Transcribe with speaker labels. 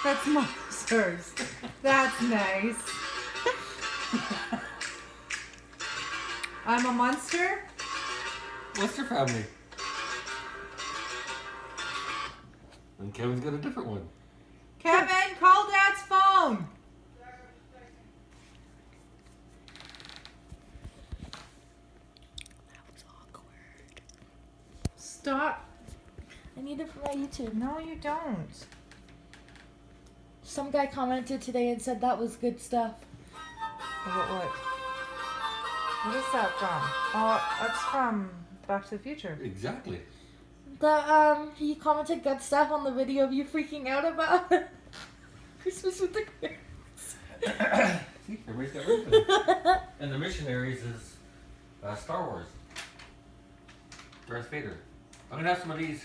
Speaker 1: That's monsters. That's nice. I'm a monster?
Speaker 2: What's your family? And Kevin's got a different one.
Speaker 1: Kevin, call Dad's phone.
Speaker 3: That was awkward.
Speaker 1: Stop.
Speaker 3: I need it for my YouTube.
Speaker 1: No, you don't.
Speaker 3: Some guy commented today and said that was good stuff.
Speaker 1: About what? What is that from? Oh, that's from Back to the Future.
Speaker 2: Exactly.
Speaker 3: He commented good stuff on the video of you freaking out about Christmas with the Cranks.
Speaker 2: See, everybody's got ringtones. And the missionaries is Star Wars. Darth Vader. I'm gonna have some of these.